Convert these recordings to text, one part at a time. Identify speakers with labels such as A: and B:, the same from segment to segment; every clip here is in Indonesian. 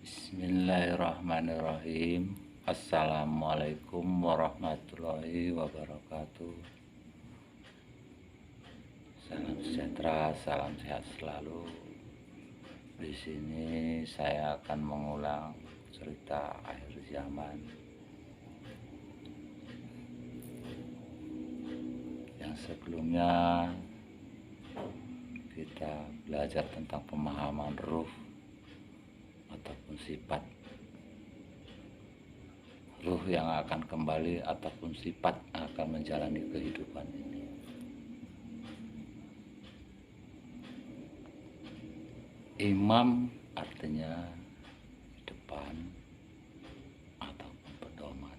A: Bismillahirrahmanirrahim. Assalamualaikum warahmatullahi wabarakatuh. Salam sejahtera, salam sehat selalu. Di sini saya akan mengulang cerita akhir zaman yang sebelumnya. Kita belajar tentang pemahaman ruh ataupun sifat ruh yang akan kembali ataupun sifat akan menjalani kehidupan ini. Imam artinya depan ataupun pedoman.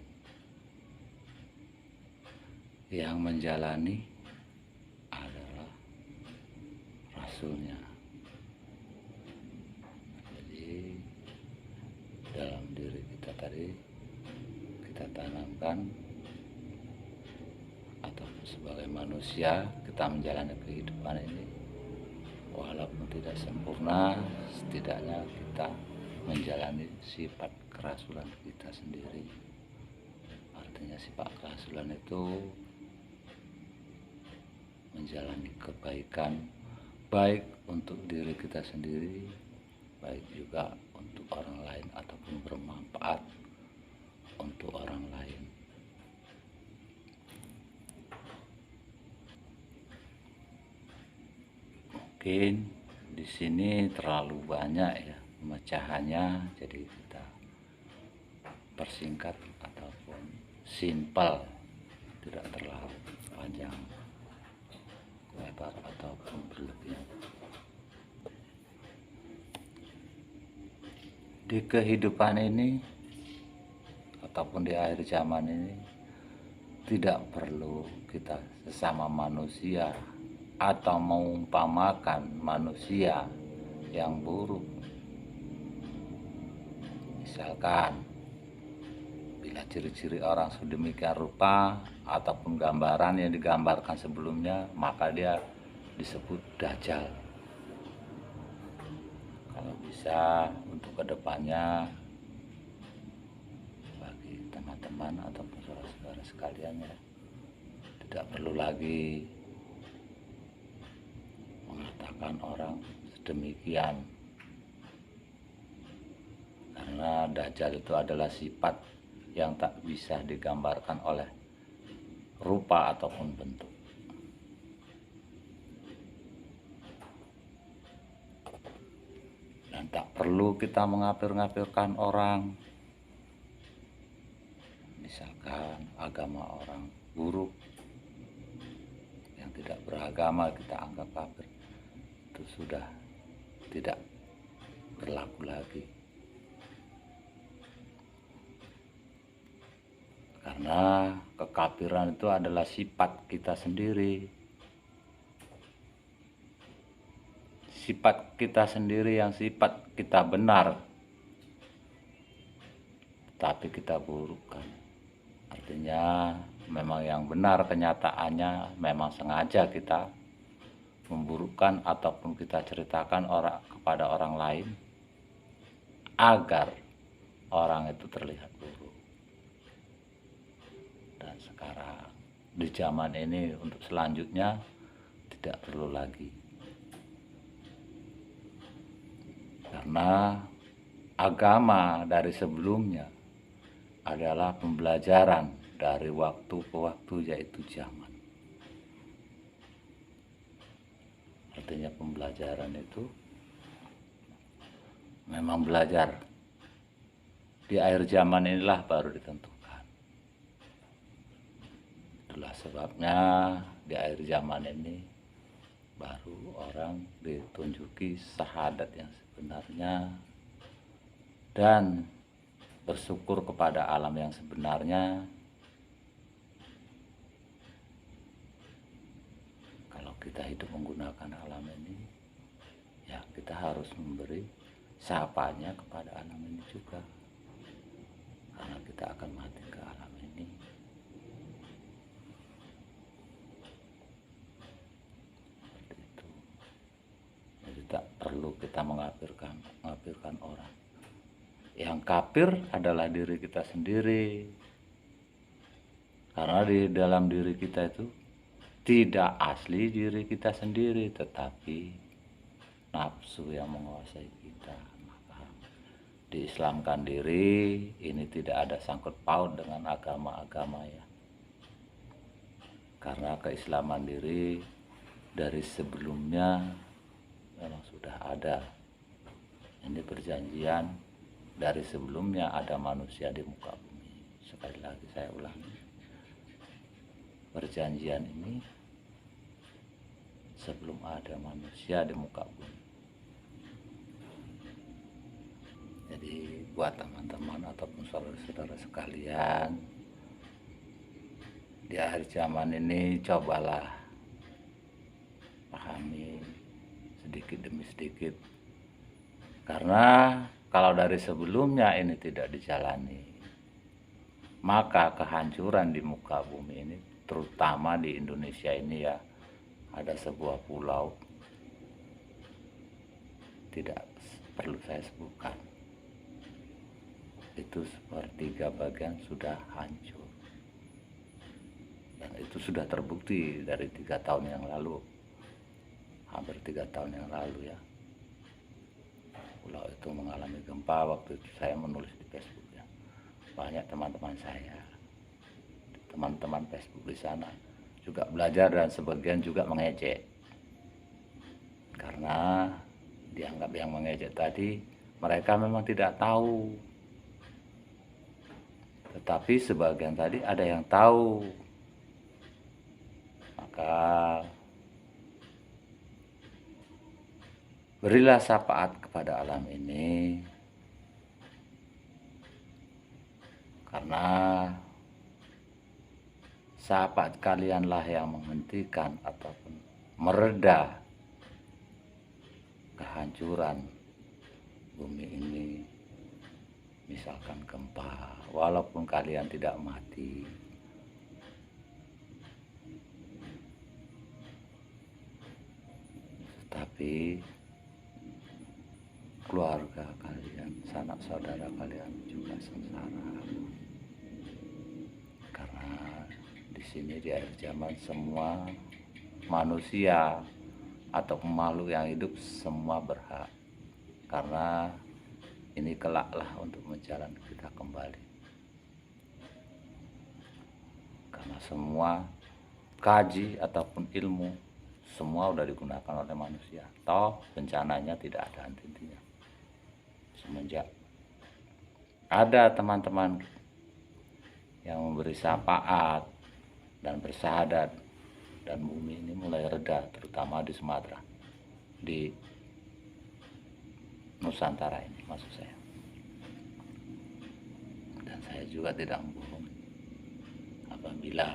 A: Yang menjalani adalah rasulnya. Jadi dalam diri kita tadi kita tanamkan, ataupun sebagai manusia kita menjalani kehidupan ini walaupun tidak sempurna, setidaknya kita menjalani sifat kerasulan kita sendiri. Artinya sifat kerasulan itu menjalani kebaikan, baik untuk diri kita sendiri, baik juga untuk orang lain ataupun bermanfaat untuk orang lain. Mungkin di sini terlalu banyak ya pemecahannya, jadi kita persingkat ataupun simpel, tidak terlalu panjang, lebar ataupun berlebihan. Di kehidupan ini ataupun di akhir zaman ini tidak perlu kita sesama manusia atau mengumpamakan manusia yang buruk. Misalkan bila ciri-ciri orang sedemikian rupa ataupun gambaran yang digambarkan sebelumnya, maka dia disebut dajjal. Kalau bisa untuk kedepannya bagi teman-teman ataupun saudara-saudara sekalian ya, tidak perlu lagi mengatakan orang sedemikian, karena dajjal itu adalah sifat yang tak bisa digambarkan oleh rupa ataupun bentuk. Dan tak perlu kita mengapir-ngapirkan orang. Misalkan agama orang buruk, yang tidak beragama kita anggap kafir, itu sudah tidak berlaku lagi. Karena kekafiran itu adalah sifat kita sendiri. Sifat kita sendiri yang sifat kita benar, tapi kita burukkan. Artinya memang yang benar kenyataannya memang sengaja kita memburukkan ataupun kita ceritakan kepada orang lain agar orang itu terlihat buruk. Dan sekarang di zaman ini untuk selanjutnya tidak perlu lagi, karena agama dari sebelumnya adalah pembelajaran dari waktu ke waktu, yaitu zaman. Artinya pembelajaran itu memang belajar di akhir zaman inilah baru ditentukan. Itulah sebabnya di akhir zaman ini baru orang ditunjuki syahadat yang sebenarnya dan bersyukur kepada alam yang sebenarnya. Kalau kita hidup menggunakan alam ini, ya kita harus memberi sapanya kepada alam ini juga, karena kita akan mati ke alam ini. Seperti itu. Jadi tak perlu kita mengapirkan orang. Yang kafir adalah diri kita sendiri. Karena di dalam diri kita itu tidak asli diri kita sendiri, tetapi nafsu yang menguasai kita. Maka diislamkan diri ini tidak ada sangkut paut dengan agama-agama ya. Karena keislaman diri dari sebelumnya memang sudah ada. Ini perjanjian dari sebelumnya ada manusia di muka bumi. Sekali lagi saya ulangi, perjanjian ini sebelum ada manusia di muka bumi. Jadi buat teman-teman ataupun saudara-saudara sekalian, di akhir zaman ini cobalah pahami sedikit demi sedikit. Karena kalau dari sebelumnya ini tidak dijalani, maka kehancuran di muka bumi ini, terutama di Indonesia ini ya, ada sebuah pulau, tidak perlu saya sebutkan, itu sepertiga bagian sudah hancur. Dan itu sudah terbukti dari 3 tahun yang lalu, hampir 3 tahun yang lalu ya. Pulau itu mengalami gempa. Waktu itu saya menulis di Facebook ya. Banyak teman-teman saya, teman-teman Facebook di sana juga belajar dan sebagian juga mengejek. Karena dianggap yang mengejek tadi mereka memang tidak tahu. Tetapi sebagian tadi ada yang tahu. Maka berilah syafaat kepada alam ini, karena syafaat kalianlah yang menghentikan ataupun mereda kehancuran bumi ini. Misalkan gempa, walaupun kalian tidak mati, tetapi keluarga kalian, sanak saudara kalian juga sengsara. Karena di sini di akhir zaman semua manusia atau makhluk yang hidup semua berhak. Karena ini kelaklah untuk menjalan kita kembali. Karena semua kaji ataupun ilmu semua sudah digunakan oleh manusia. Toh bencananya tidak ada henti-hentinya. Semenjak ada teman-teman yang memberi syafaat dan bersyahadat, dan bumi ini mulai reda, terutama di Sumatera, di Nusantara ini maksud saya. Dan saya juga tidak membohongi apabila,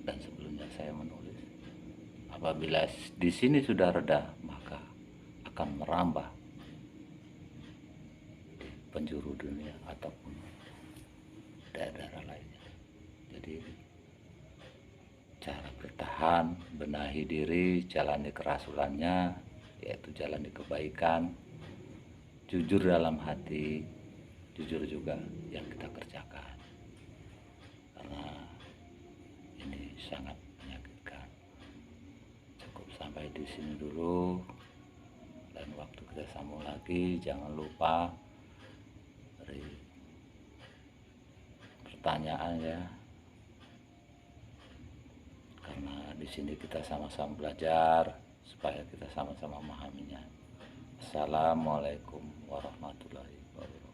A: dan sebelumnya saya menulis, apabila di sini sudah reda maka akan merambah penjuru dunia ataupun daerah-daerah lainnya. Jadi cara bertahan, benahi diri, jalani kerasulannya, yaitu jalani kebaikan, jujur dalam hati, jujur juga yang kita kerjakan. Karena ini sangat menyakitkan. Cukup sampai di sini dulu, dan waktu kita sambung lagi. Jangan lupa beri pertanyaan ya, karena di sini kita sama-sama belajar supaya kita sama-sama memahaminya. Assalamualaikum warahmatullahi wabarakatuh.